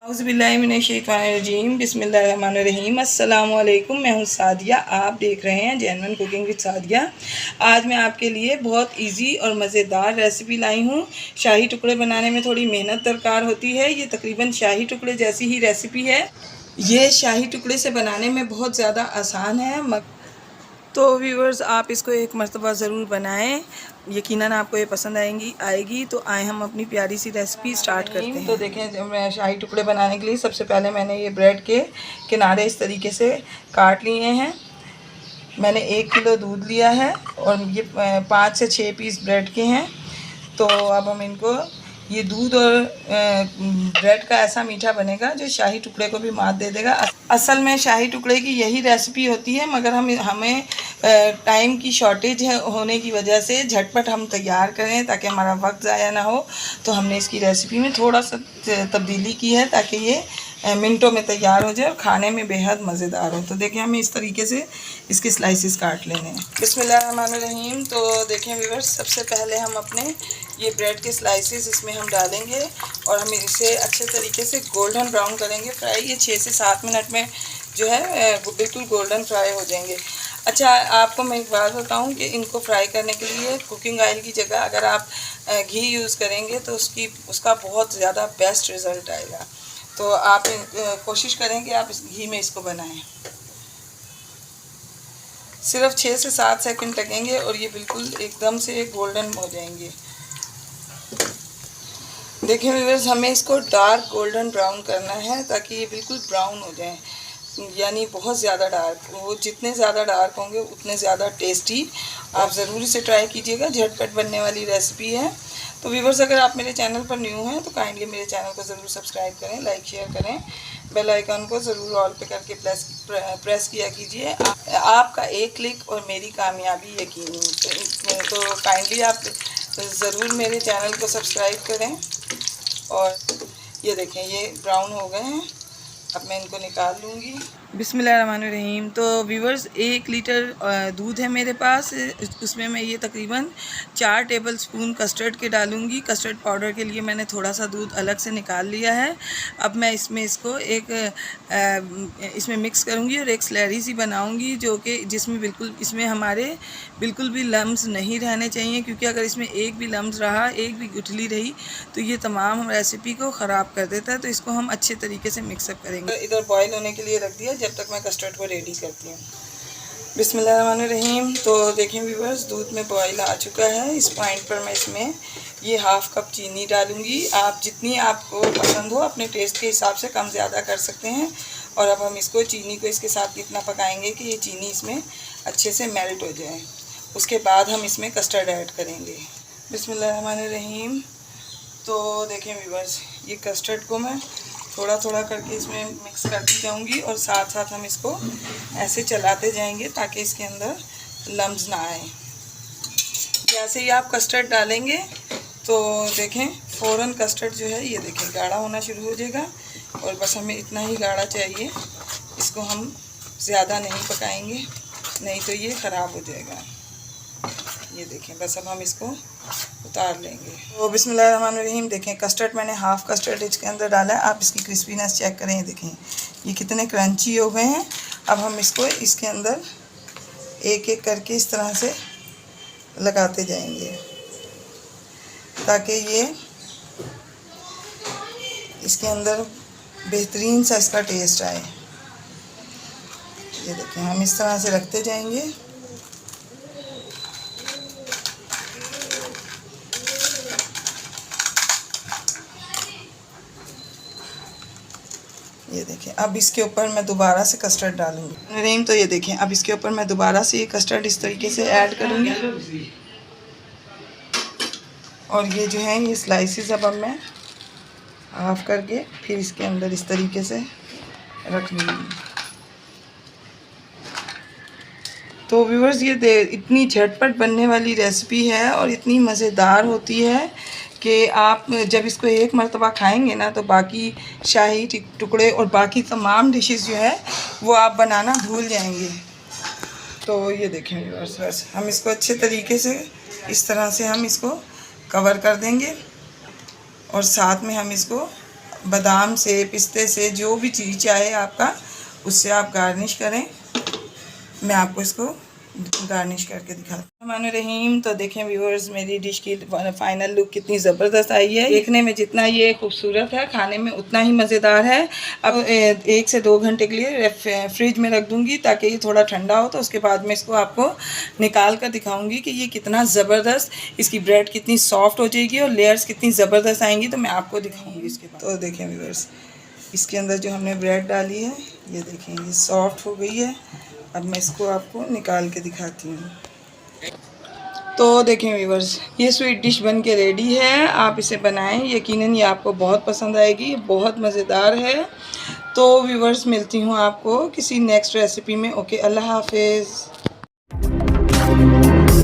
औज़ुबिल्लाहिमिनश्शैतानिर्रजीम बिस्मिल्लाहिर्रहमानिर्रहीम अस्सलामुअलैकुम। मैं हूँ सादिया, आप देख रहे हैं जेन्युइन कुकिंग विद सादिया। आज मैं आपके लिए बहुत इजी और मज़ेदार रेसिपी लाई हूँ। शाही टुकड़े बनाने में थोड़ी मेहनत दरकार होती है। ये तकरीबन शाही टुकड़े जैसी ही रेसिपी है। ये शाही टुकड़े से बनाने में बहुत ज़्यादा आसान है। तो व्यूअर्स, आप इसको एक मरतबा ज़रूर बनाएं, यकीनन आपको ये पसंद आएगी। तो आए हम अपनी प्यारी सी रेसिपी स्टार्ट करते हैं। तो देखें, जब मैं शाही टुकड़े बनाने के लिए सबसे पहले मैंने ये ब्रेड के किनारे इस तरीके से काट लिए हैं। मैंने 1 किलो दूध लिया है और ये 5 से 6 पीस ब्रेड के हैं। तो अब हम इनको, ये दूध और ब्रेड का ऐसा मीठा बनेगा जो शाही टुकड़े को भी मात दे देगा। असल में शाही टुकड़े की यही रेसिपी होती है, मगर हमें टाइम की शॉर्टेज होने की वजह से झटपट हम तैयार करें ताकि हमारा वक्त ज़ाया ना हो। तो हमने इसकी रेसिपी में थोड़ा सा तब्दीली की है ताकि ये मिनटों में तैयार हो जाए और खाने में बेहद मज़ेदार हो। तो देखें, हमें इस तरीके से इसके स्लाइसेस काट लेने हैं। बिस्मिल्लाहिर्रहमानिर्रहीम। तो देखें व्यूअर्स, सबसे पहले हम अपने ये ब्रेड के स्लाइसेस इसमें हम डालेंगे और हम इसे अच्छे तरीके से गोल्डन ब्राउन करेंगे फ्राई। ये 6 से 7 मिनट में जो है वो बिल्कुल गोल्डन फ्राई हो जाएंगे। अच्छा, आपको मैं एक बात बताऊं कि इनको फ्राई करने के लिए कुकिंग ऑयल की जगह अगर आप घी यूज़ करेंगे तो उसका बहुत ज़्यादा बेस्ट रिज़ल्ट आएगा। तो आप कोशिश करें कि आप इस घी में इसको बनाएं। सिर्फ 6 से 7 सेकंड लगेंगे और ये बिल्कुल एकदम से गोल्डन हो जाएंगे। देखिए व्यूअर्स, हमें इसको डार्क गोल्डन ब्राउन करना है ताकि ये बिल्कुल ब्राउन हो जाए, यानी बहुत ज़्यादा डार्क। वो जितने ज़्यादा डार्क होंगे उतने ज़्यादा टेस्टी। आप ज़रूर इसे ट्राई कीजिएगा, झटपट बनने वाली रेसिपी है। तो व्यूअर्स, अगर आप मेरे चैनल पर न्यू हैं तो काइंडली मेरे चैनल को ज़रूर सब्सक्राइब करें, लाइक शेयर करें, बेल आइकन को ज़रूर ऑल पे करके प्रेस किया कीजिए। आपका एक क्लिक और मेरी कामयाबी यकीनी। तो काइंडली आप ज़रूर मेरे चैनल को सब्सक्राइब करें। और ये देखें, ये ब्राउन हो गए हैं। अब मैं इनको निकाल लूँगी। बिस्मिल्लाहिर्रहमानिर्रहीम। तो व्यूअर्स, 1 लीटर दूध है मेरे पास। उसमें मैं ये तकरीबन 4 टेबलस्पून कस्टर्ड के डालूँगी। कस्टर्ड पाउडर के लिए मैंने थोड़ा सा दूध अलग से निकाल लिया है। अब मैं इसमें इसको इसमें मिक्स करूँगी और एक स्लैरी सी बनाऊँगी जिसमें इसमें हमारे बिल्कुल भी लम्स नहीं रहने चाहिए, क्योंकि अगर इसमें एक भी लम्स रहा, एक भी गुठली रही तो ये तमाम रेसिपी को ख़राब कर देता है। तो इसको हम अच्छे तरीके से मिक्सअप करेंगे। इधर बॉईल होने के लिए रख दिया जब तक मैं कस्टर्ड को रेडी करती हूँ। बिस्मिल्लाहिर्रहमानिर्रहीम। तो देखें व्यूअर्स, दूध में बॉईल आ चुका है। इस पॉइंट पर मैं इसमें ये 1/2 कप चीनी डालूँगी। आप जितनी आपको पसंद हो अपने टेस्ट के हिसाब से कम ज़्यादा कर सकते हैं। और अब हम चीनी को इसके साथ इतना पकाएंगे कि ये चीनी इसमें अच्छे से मेल्ट हो जाए। उसके बाद हम इसमें कस्टर्ड ऐड करेंगे। बिस्मिल्लाहिर्रहमानिर्रहीम। तो देखें व्यूअर्स, ये कस्टर्ड को मैं थोड़ा थोड़ा करके इसमें मिक्स करती जाऊंगी और साथ साथ हम इसको ऐसे चलाते जाएंगे ताकि इसके अंदर लम्स ना आए। जैसे ही आप कस्टर्ड डालेंगे तो देखें फ़ौरन कस्टर्ड जो है ये देखें गाढ़ा होना शुरू हो जाएगा। और बस हमें इतना ही गाढ़ा चाहिए, इसको हम ज़्यादा नहीं पकाएंगे, नहीं तो ये ख़राब हो जाएगा। ये देखें, बस अब हम इसको उतार लेंगे। तो बिस्मिल्लाहिर्रहमानिर्रहीम। देखें, कस्टर्ड मैंने 1/2 कस्टर्ड इसके अंदर डाला है। आप इसकी क्रिस्पीनेस चेक करें, ये देखें ये कितने क्रंची हो गए हैं। अब हम इसको इसके अंदर एक एक करके इस तरह से लगाते जाएंगे ताकि ये इसके अंदर बेहतरीन सा इसका टेस्ट आए। ये देखें, हम इस तरह से रखते जाएंगे। ये देखें, अब इसके ऊपर मैं दोबारा से कस्टर्ड डालूंगी। तो ये देखें, अब इसके ऊपर मैं दोबारा से ये कस्टर्ड इस तरीके से ऐड करूंगी। और ये जो है ये स्लाइसेस अब मैं हाफ करके फिर इसके अंदर इस तरीके से रख लूँगी। तो व्यूअर्स, ये इतनी झटपट बनने वाली रेसिपी है और इतनी मज़ेदार होती है कि आप जब इसको एक मरतबा खाएंगे ना तो बाकी शाही टुकड़े और बाकी तमाम डिशेस जो है वो आप बनाना भूल जाएंगे। तो ये देखें व्यूअर्स, बस हम इसको अच्छे तरीके से इस तरह से हम इसको कवर कर देंगे और साथ में हम इसको बादाम से, पिस्ते से, जो भी चीज़ चाहे आपका, उससे आप गार्निश करें। मैं आपको इसको गार्निश करके दिखाती हूँ। रहीम, तो देखें व्यूअर्स, मेरी डिश की फाइनल लुक कितनी ज़बरदस्त आई है। देखने में जितना ये खूबसूरत है, खाने में उतना ही मज़ेदार है। अब 1 से 2 घंटे के लिए फ्रिज में रख दूँगी ताकि ये थोड़ा ठंडा हो, तो उसके बाद में इसको आपको निकाल कर दिखाऊँगी कि ये कितना ज़बरदस्त, इसकी ब्रेड कितनी सॉफ्ट हो जाएगी और लेयर्स कितनी ज़बरदस्त आएंगी, तो मैं आपको दिखाऊँगी इसके बाद। तो देखें व्यूअर्स, इसके अंदर जो हमने ब्रेड डाली है, ये देखें ये सॉफ्ट हो गई है। अब मैं इसको आपको निकाल के दिखाती हूँ। तो देखें व्यूअर्स, ये स्वीट डिश बन के रेडी है। आप इसे बनाएं, यकीनन ये आपको बहुत पसंद आएगी, ये बहुत मज़ेदार है। तो व्यूअर्स, मिलती हूँ आपको किसी नेक्स्ट रेसिपी में। ओके, अल्लाह हाफिज़।